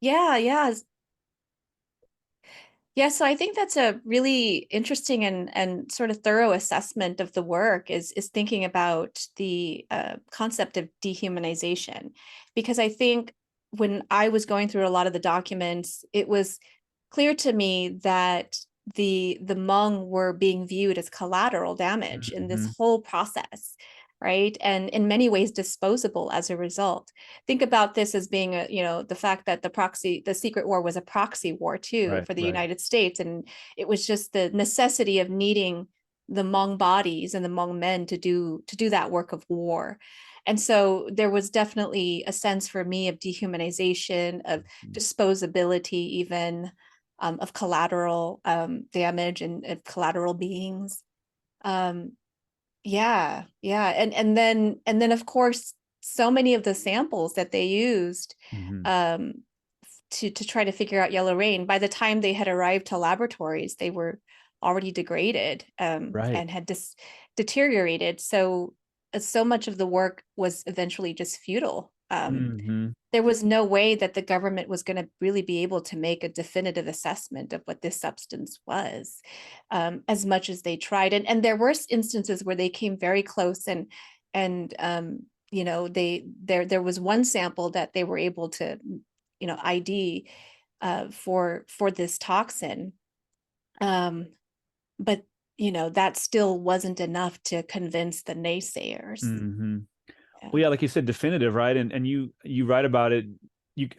Yeah. Yeah, so I think that's a really interesting and sort of thorough assessment of the work is thinking about the concept of dehumanization, because I think when I was going through a lot of the documents, it was clear to me that the Hmong were being viewed as collateral damage in this Hmm. whole process, right? And in many ways disposable as a result. Think about this as being the fact that the secret war was a proxy war too Right, for the right. United States. And it was just the necessity of needing the Hmong bodies and the Hmong men to do that work of war. And so there was definitely a sense for me of dehumanization, of disposability, even of collateral damage and of collateral beings. Um, yeah. And then of course, so many of the samples that they used Hmm. um to try to figure out yellow rain, by the time they had arrived to laboratories, they were already degraded Right. and had deteriorated. So much of the work was eventually just futile. Hmm. There was no way that the government was going to really be able to make a definitive assessment of what this substance was, as much as they tried. And there were instances where they came very close, and there was one sample that they were able to ID for this toxin, um, but that still wasn't enough to convince the naysayers. Hmm. Well, Yeah. yeah, like you said, definitive, right? And you write about it.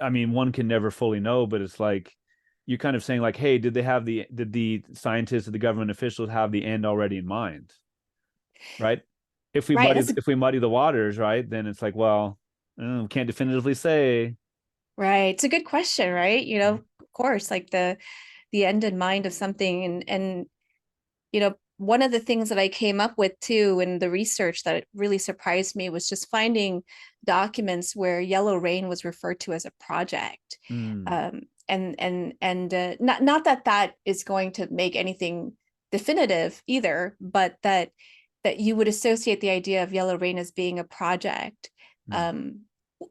I mean, one can never fully know, but it's like you're kind of saying like, hey, did the scientists or the government officials have the end already in mind, right? Right. That's If we muddy the waters, right, then it's like, well, we can't definitively say. right. It's a good question, right? Of course, like the end in mind of something, and one of the things that I came up with too in the research that really surprised me was just finding documents where yellow rain was referred to as a project. Mm, And not that that is going to make anything definitive either, but that you would associate the idea of yellow rain as being a project mm, um,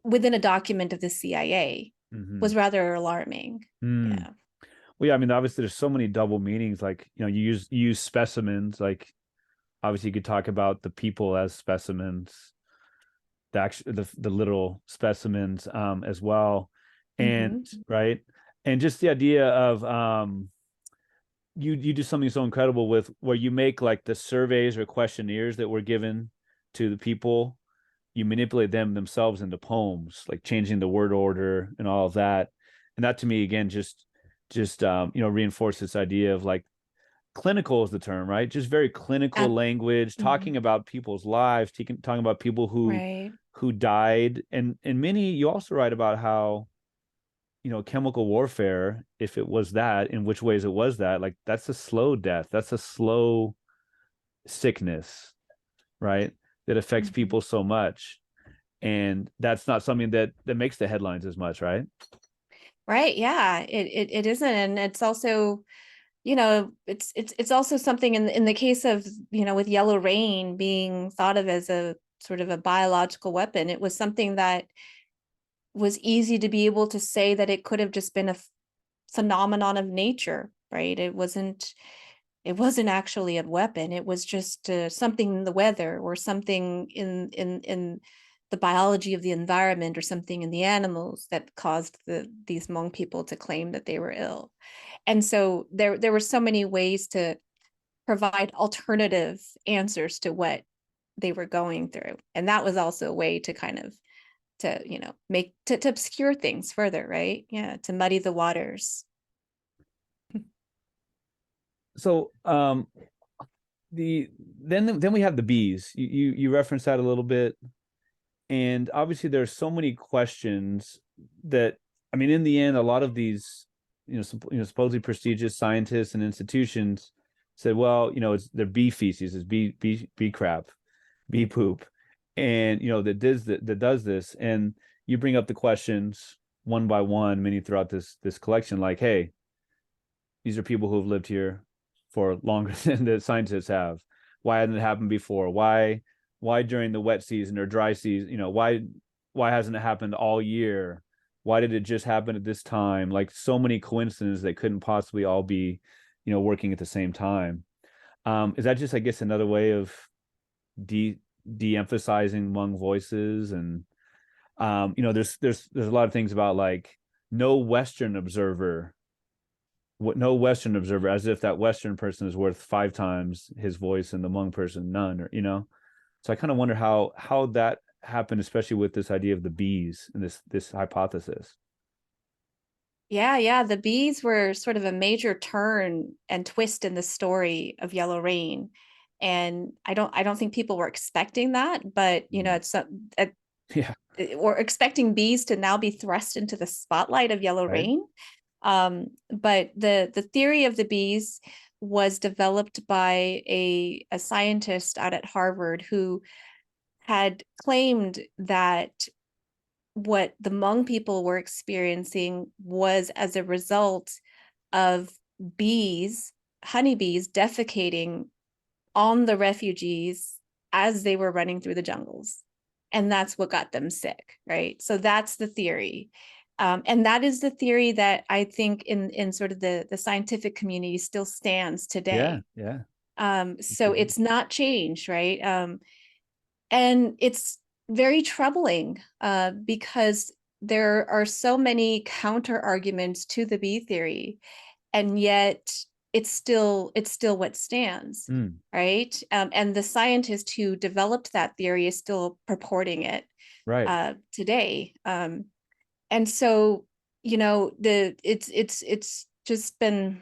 within a document of the CIA mm-hmm. was rather alarming. Mm. Yeah. Well, yeah, I mean, obviously, there's so many double meanings. Like, you use specimens. Like, obviously, you could talk about the people as specimens, the literal specimens, as well, and Hmm. right, and just the idea of you do something so incredible with where you make like the surveys or questionnaires that were given to the people, you manipulate them themselves into poems, like changing the word order and all of that. And that to me, again, just reinforce this idea of like clinical is the term, right? Just very clinical language, Mhm. talking about people's lives, talking about people Right. who died, and many. You also write about how chemical warfare, if it was that, in which ways it was that, like that's a slow death, that's a slow sickness, right? That affects Mhm. people so much, and that's not something that makes the headlines as much, right? Right. Yeah. It isn't, and it's also it's also something in the case of with yellow rain being thought of as a sort of a biological weapon. It was something that was easy to be able to say that it could have just been a phenomenon of nature, right? It wasn't actually a weapon. It was just something in the weather or something in the biology of the environment or something in the animals that caused these Hmong people to claim that they were ill. And so there were so many ways to provide alternative answers to what they were going through. And that was also a way to kind of make to obscure things further, right? Yeah, to muddy the waters. So the then we have the bees. You referenced that a little bit, and obviously there's so many questions that, I mean, in the end, a lot of these supposedly prestigious scientists and institutions said, well, it's their bee feces, is bee crap, bee poop, and that does this. And you bring up the questions one by one, many throughout this collection, like, hey, these are people who have lived here for longer than the scientists have. Why hasn't it happened before? Why during the wet season or dry season? Why hasn't it happened all year? Why did it just happen at this time? Like so many coincidences that couldn't possibly all be, working at the same time. Is that just, I guess, another way of de-emphasizing Hmong voices? And there's a lot of things about like no Western observer, no Western observer, as if that Western person is worth 5 times his voice and the Hmong person none, or. So I kind of wonder how that happened, especially with this idea of the bees and this hypothesis. Yeah, the bees were sort of a major turn and twist in the story of Yellow Rain. And I don't think people were expecting that, but it's Yeah, or expecting bees to now be thrust into the spotlight of Yellow right. Rain. But the theory of the bees was developed by a scientist out at Harvard who had claimed that what the Hmong people were experiencing was as a result of bees, honeybees defecating on the refugees as they were running through the jungles. And that's what got them sick, right? So that's the theory. And that is the theory that I think in sort of the scientific community still stands Yeah, today. yeah. So it's not changed, right? And it's very troubling because there are so many counter arguments to the bee theory, and yet it's still what stands, Mm, right? And the scientist who developed that theory is still purporting it right. today. And so it's just been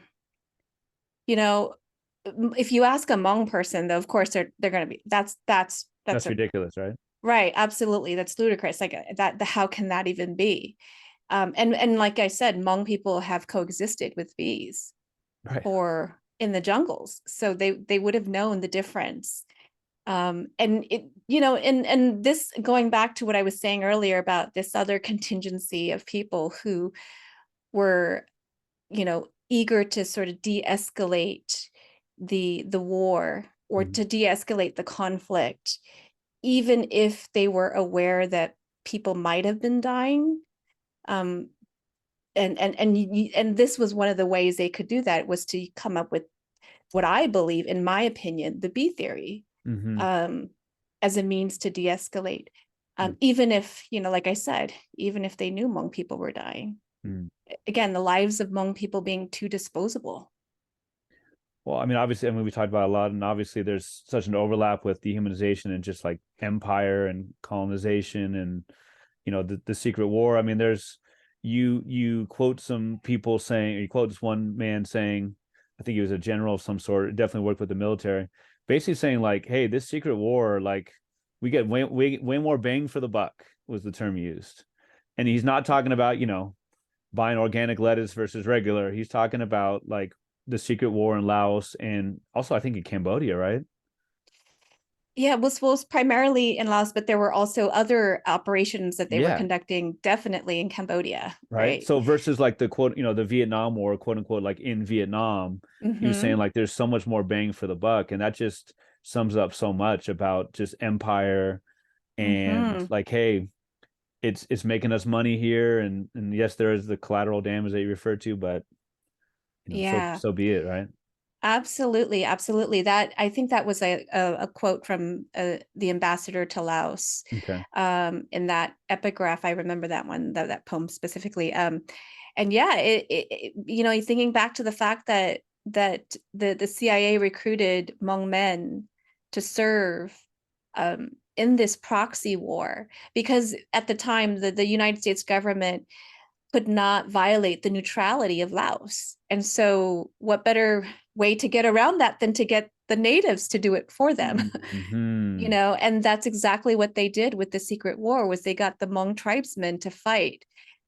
you know if you ask a Hmong person, though, of course they're going to be that's That's a ridiculous, right? right, absolutely, that's ludicrous, like that, the how can that even be? And like I said, Hmong people have coexisted with bees Right. for in the jungles, so they would have known the difference. And and this, going back to what I was saying earlier about this other contingency of people who were eager to sort of de-escalate the war, or Mhm. to de-escalate the conflict, even if they were aware that people might have been dying. um and this was one of the ways they could do that, was to come up with what I believe, in my opinion, the B theory, Mhm. um as a means to de-escalate, Mm, even if, like I said, even if they knew Hmong people were dying. mm. Again, the lives of Hmong people being too disposable. Well, I mean, obviously, we talked about a lot, and obviously, there's such an overlap with dehumanization and just like empire and colonization, and the secret war. I mean, there's you quote some people saying, or you quote this one man saying, I think he was a general of some sort, definitely worked with the military, basically saying like, hey, this secret war, like, we get way more bang for the buck, was the term used. And he's not talking about buying organic lettuce versus regular. He's talking about like the secret war in Laos, and also I think in Cambodia, right? Yeah, it was primarily in Laos, but there were also other operations that they were Yeah, conducting, definitely in Cambodia, right. right? So versus like the quote, the Vietnam War, quote unquote, like in Vietnam, he was saying Mm-hmm. like there's so much more bang for the buck, and that just sums up so much about just empire and Mm-hmm. like, hey, it's making us money here, and yes, there is the collateral damage that you referred to, but so Yeah. so be it, right? Absolutely, absolutely. That, I think that was a quote from the ambassador to Laos, Okay. in that epigraph. I remember that one, that poem specifically. And yeah, thinking back to the fact that the CIA recruited Hmong men to serve in this proxy war, because at the time the United States government could not violate the neutrality of Laos. And so, what better way to get around that than to get the natives to do it for them? Hmm. And that's exactly what they did with the secret war, was they got the Hmong tribesmen to fight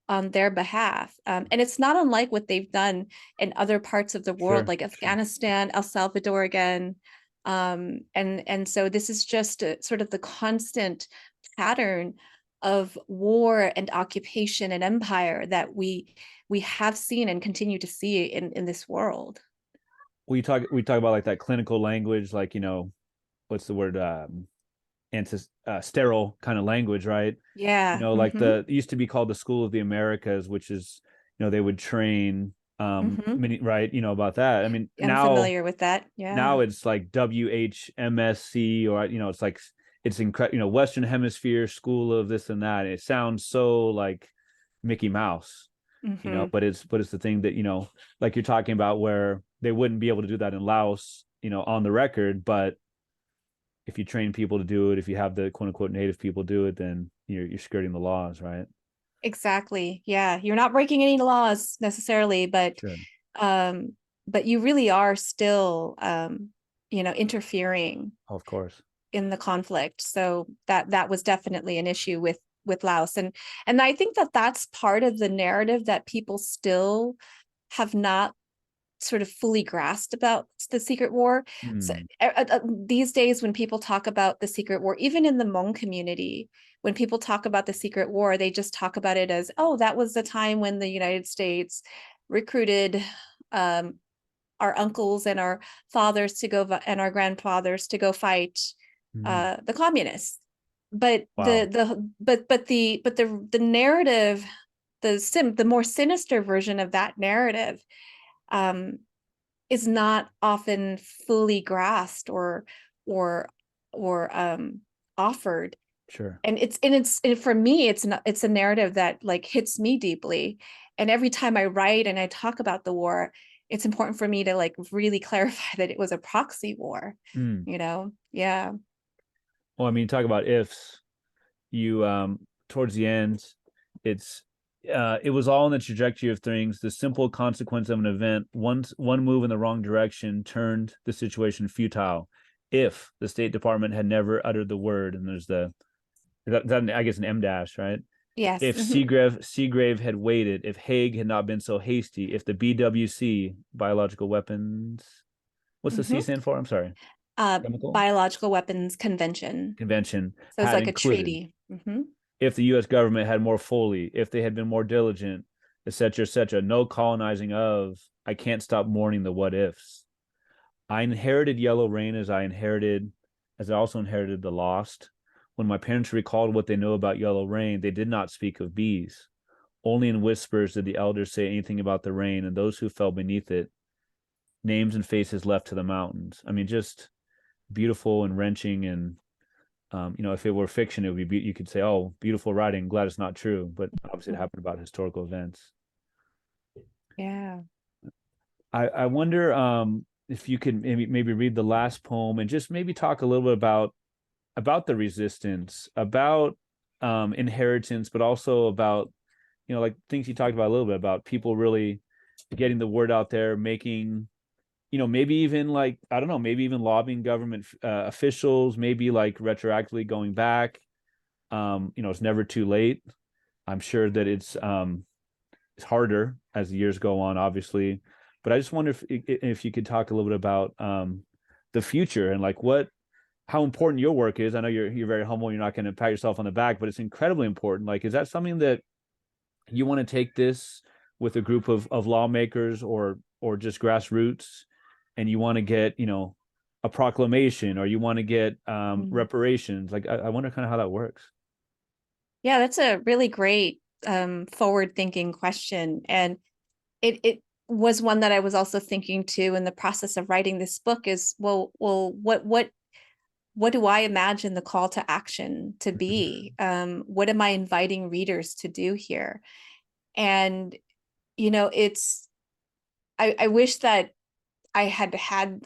on their behalf. And it's not unlike what they've done in other parts of the world, Sure, like sure. Afghanistan, El Salvador again. And so this is just sort of the constant pattern of war and occupation and empire that we have seen and continue to see in this world. We talk about like that clinical language, like, what's the word? sterile kind of language, right? Yeah. Like Mm-hmm. it used to be called the School of the Americas, which is, they would train Mm-hmm. many, right? About that. I mean, I'm familiar with that. Yeah. now it's like WHMSC, or it's like it's incredible, Western Hemisphere School of this and that. It sounds so like Mickey Mouse, Mm-hmm. but it's the thing that, like you're talking about, where they wouldn't be able to do that in Laos, on the record. But if you train people to do it, if you have the quote unquote native people do it, then you're skirting the laws, right? Exactly. Yeah. You're not breaking any laws necessarily, Sure. um, but you really are still interfering Of course. in the conflict. So that was definitely an issue with Laos. And I think that that's part of the narrative that people still have not sort of fully grasped about the Secret War. So Hmm. these days, when people talk about the Secret War, even in the Hmong community, when people talk about the Secret War, they just talk about it as, oh, that was the time when the United States recruited um, our uncles and our fathers to go and our grandfathers to go fight Hmm. the communists. But Wow. the narrative, the more sinister version of that narrative, um, is not often fully grasped or or offered. Sure. And for me, it's a narrative that like hits me deeply. And every time I write and I talk about the war, it's important for me to like really clarify that it was a proxy war, Hmm. Yeah. Well, I mean, talk about ifs. You towards the end, it's it was all in the trajectory of things. The simple consequence of an event, one move in the wrong direction turned the situation futile. If the State Department had never uttered the word, and there's that I guess an M dash, right? Yes. If Seagrave had waited, if Haig had not been so hasty, if the BWC, biological weapons, what's the C Hmm. stand for? I'm sorry, chemical Biological Weapons Convention. convention So it's had like a included, treaty. Hmm. if the U.S. government had more fully, if they had been more diligent, etc., etc., no colonizing of, I can't stop mourning the what ifs. I inherited Yellow Rain as I also inherited the Lost. When my parents recalled what they know about Yellow Rain, they did not speak of bees. Only in whispers did the elders say anything about the rain and those who fell beneath it, names and faces left to the mountains. I mean, just beautiful and wrenching. And if it were fiction, it would be, you could say, oh, beautiful writing, glad it's not true, but obviously it happened about historical events. Yeah. I wonder if you could maybe read the last poem and just maybe talk a little bit about the resistance, about inheritance, but also about, like things you talked about a little bit, about people really getting the word out there, making, maybe even like, I don't know, maybe even lobbying government officials, maybe like retroactively going back. It's never too late. I'm sure that it's harder as the years go on, obviously. But I just wonder if you could talk a little bit about the future and like how important your work is. I know you're very humble. You're not going to pat yourself on the back, but it's incredibly important. Like, is that something that you want to take this with a group of lawmakers or just grassroots, and you want to get a proclamation, or you want to get Mm. reparations? Like, I wonder kind of how that works. Yeah, that's a really great forward-thinking question. And it was one that I was also thinking too in the process of writing this book is, well, what do I imagine the call to action to be? What am I inviting readers to do here? And it's I wish that I had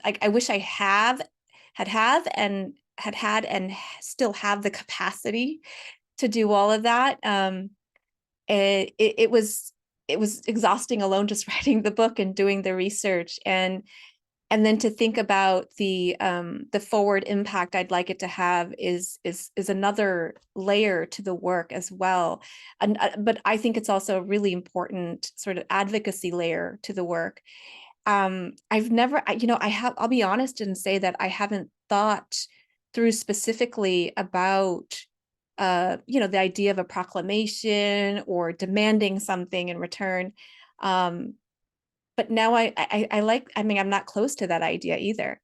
like I wish I have and had and still have the capacity to do all of that. It was exhausting alone just writing the book and doing the research, and then to think about the forward impact I'd like it to have is another layer to the work as well. And but I think it's also a really important sort of advocacy layer to the work. I've never, I'll be honest and say that I haven't thought through specifically about the idea of a proclamation or demanding something in return. Um, but now I like, I mean, I'm not close to that idea either.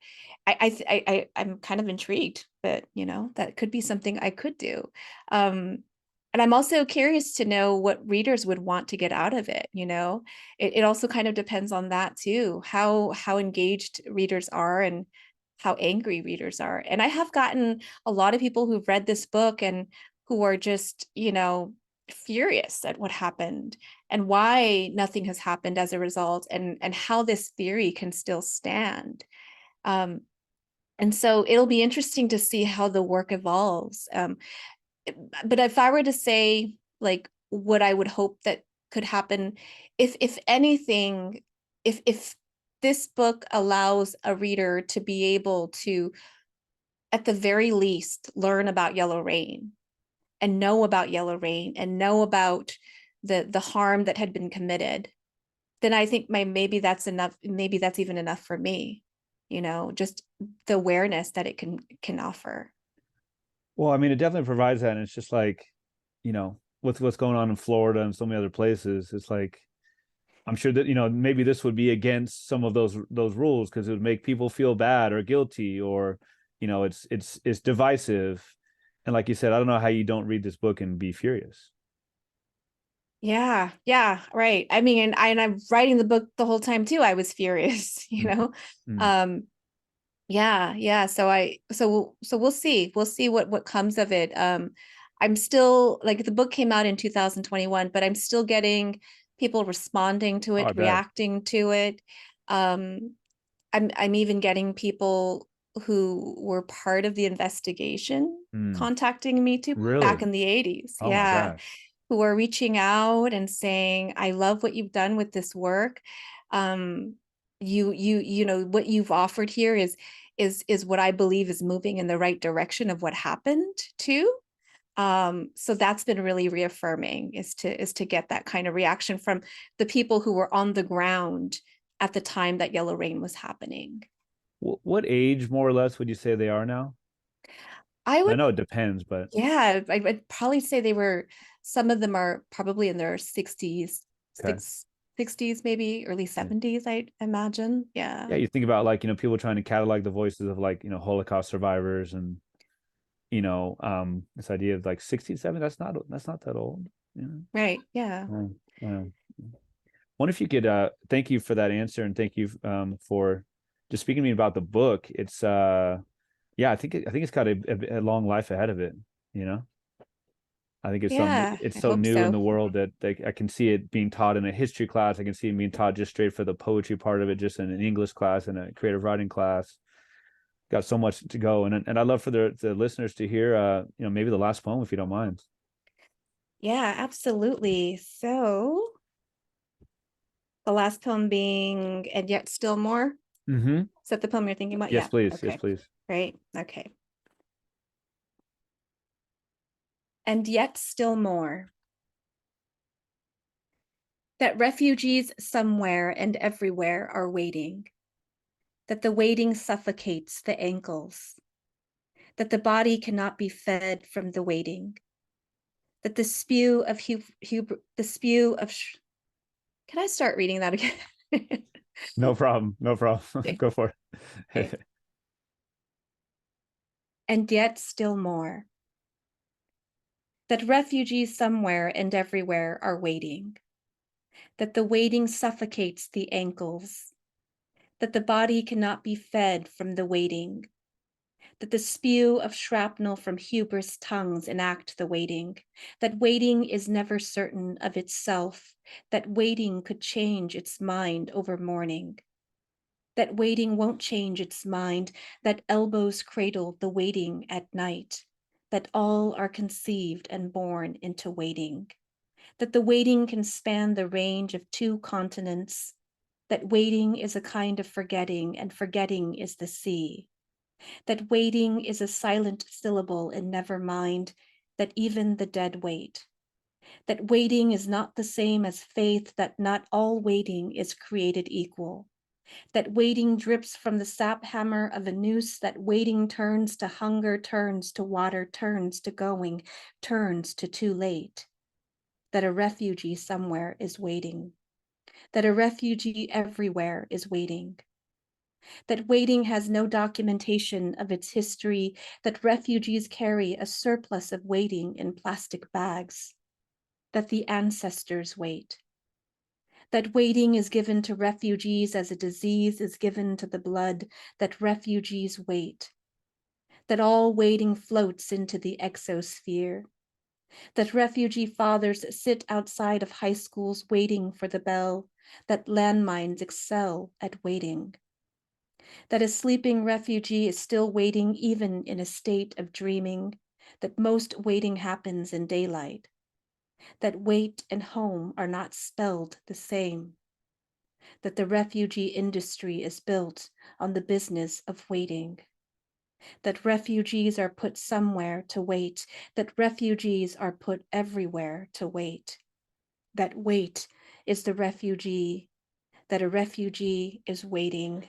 I'm kind of intrigued, but you know, that could be something I could do. And I'm also curious to know what readers would want to get out of it, you know. It also kind of depends on that too, how engaged readers are and how angry readers are. And I have gotten a lot of people who've read this book and who are just, you know, furious at what happened and why nothing has happened as a result, and how this theory can still stand. Um, and so it'll be interesting to see how the work evolves. But if I were to say like what I would hope that could happen, if anything, if this book allows a reader to be able to, at the very least, learn about yellow rain and know about yellow rain and know about the harm that had been committed, then I think maybe that's enough. Maybe that's even enough for me, you know, just the awareness that it can offer. Well, I mean, it definitely provides that. And it's just like, you know, with what's going on in Florida and so many other places, it's like, I'm sure that, you know, maybe this would be against some of those rules because it would make people feel bad or guilty, or, you know, it's divisive. And like you said, I don't know how you don't read this book and be furious. Yeah, yeah, right. I mean, and I'm writing the book the whole time too. I was furious, you Mm, know. mm. Um, yeah, yeah. So we'll see. We'll see what comes of it. I'm still, like, the book came out in 2021, but I'm still getting people responding to Oh, I it, bet. reacting to it. Um, I'm even getting people who were part of the investigation Mm. contacting me too back Really? in the 80s. Oh my Yeah, gosh. who are reaching out and saying, I love what you've done with this work. Um, you know, what you've offered here is what I believe is moving in the right direction of what happened too. So that's been really reaffirming, is to get that kind of reaction from the people who were on the ground at the time that Yellow Rain was happening. What age more or less would you say they are now? I I would, know it depends, but yeah, I'd probably say they were, some of them are probably in their 60s, okay. 60s, maybe early Yeah. 70s, I imagine. Yeah, Yeah. you think about, like, you know, people trying to catalog the voices of, like, you know, Holocaust survivors, and you know, this idea of like 67, that's not that old, you know. Right. Yeah. Um, wonder if you could thank you for that answer, and thank you for just speaking to me about the book. It's yeah, I think it's got a long life ahead of it, you know. I think Yeah. it's I so hope new in so. the world that I can see it being taught in a history class. I can see it being taught just straight for the poetry part of it, just in an English class and a creative writing class. Got so much to go, and I'd love for the listeners to hear, you know, maybe the last poem if you don't mind. Yeah, absolutely. So the last poem being And Yet Still More. Mm-hmm. Is that the poem you're thinking about? Yes, Yeah. please. Yes, Okay. please. Right. Okay. And yet still more. That refugees somewhere and everywhere are waiting. That the waiting suffocates the ankles. That the body cannot be fed from the waiting. That the spew of the spew of can I start reading that again? No problem. No problem. Okay. Go for Okay. it. And yet still more. That refugees somewhere and everywhere are waiting. That the waiting suffocates the ankles. That the body cannot be fed from the waiting. That the spew of shrapnel from hubris tongues enact the waiting. That waiting is never certain of itself. That waiting could change its mind over morning. That waiting won't change its mind. That elbows cradle the waiting at night. That all are conceived and born into waiting. That the waiting can span the range of 2 continents. That waiting is a kind of forgetting, and forgetting is the sea. That waiting is a silent syllable in never mind, that even the dead wait. That waiting is not the same as faith, that not all waiting is created equal. That waiting drips from the sap hammer of a noose, that waiting turns to hunger, turns to water, turns to going, turns to too late. That a refugee somewhere is waiting. that a refugee everywhere is waiting, that waiting has no documentation of its history, that refugees carry a surplus of waiting in plastic bags, that the ancestors wait, that waiting is given to refugees as a disease is given to the blood, that refugees wait, that all waiting floats into the exosphere, that refugee fathers sit outside of high schools waiting for the bell, that landmines excel at waiting, that a sleeping refugee is still waiting even in a state of dreaming, that most waiting happens in daylight, that wait and home are not spelled the same, that the refugee industry is built on the business of waiting, that refugees are put somewhere to wait, that refugees are put everywhere to wait, that wait is the refugee, that a refugee is waiting,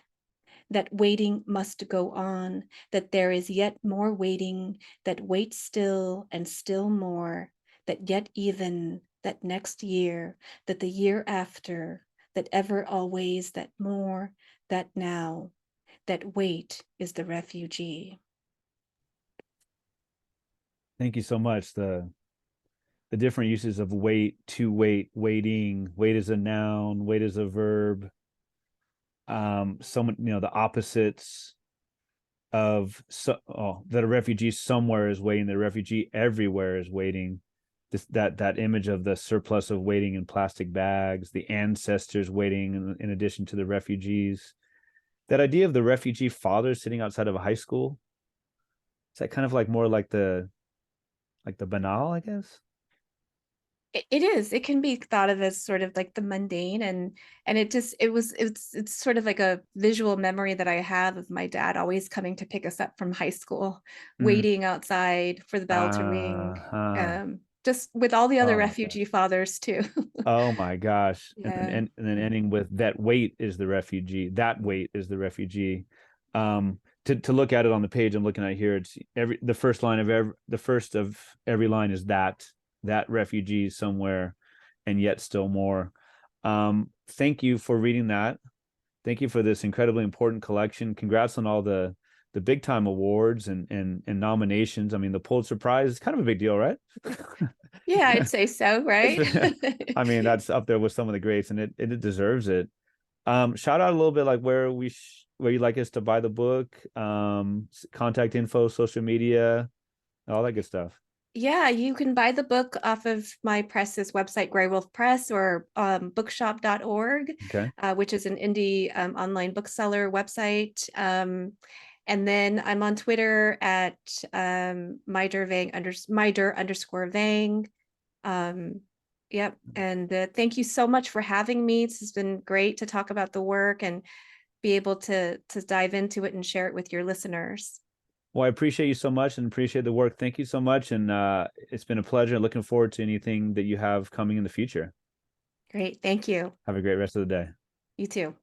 that waiting must go on, that there is yet more waiting, that wait still and still more, that yet even, that next year, that the year after, that ever always, that more, that now, that wait is the refugee. Thank you so much. The different uses of wait, to wait, waiting, wait as a noun, wait as a verb. Someone, the opposites of that a refugee somewhere is waiting, the refugee everywhere is waiting. That image of the surplus of waiting in plastic bags, the ancestors waiting in addition to the refugees. That idea of the refugee father sitting outside of a high school. Is that kind of like more like the banal, I guess? It is. It can be thought of as sort of like the mundane, and it's sort of like a visual memory that I have of my dad always coming to pick us up from high school, Mm. waiting outside for the bell to ring. Uh-huh. Just with all the other Oh my God. refugee fathers too. Oh my gosh. Yeah. And then ending with that weight is the refugee. That weight is the refugee. To look at it on the page I'm looking at here, it's the first of every line is that refugee somewhere and yet still more. Thank you for reading that. Thank you for this incredibly important collection. Congrats on all the big time awards and nominations. I mean, the Pulitzer Prize is kind of a big deal, right? Yeah, I'd say so, right? I mean, that's up there with some of the greats, and it deserves it. Shout out a little bit like where you'd like us to buy the book, contact info, social media, all that good stuff. Yeah, you can buy the book off of my press's website, Graywolf Press, or bookshop.org, Okay. which is an indie online bookseller website. And then I'm on Twitter at Mai Der Vang Mai Der _ Vang. Yep. And thank you so much for having me. This has been great to talk about the work and be able to dive into it and share it with your listeners. Well, I appreciate you so much and appreciate the work. Thank you so much. And it's been a pleasure. Looking forward to anything that you have coming in the future. Great. Thank you. Have a great rest of the day. You too.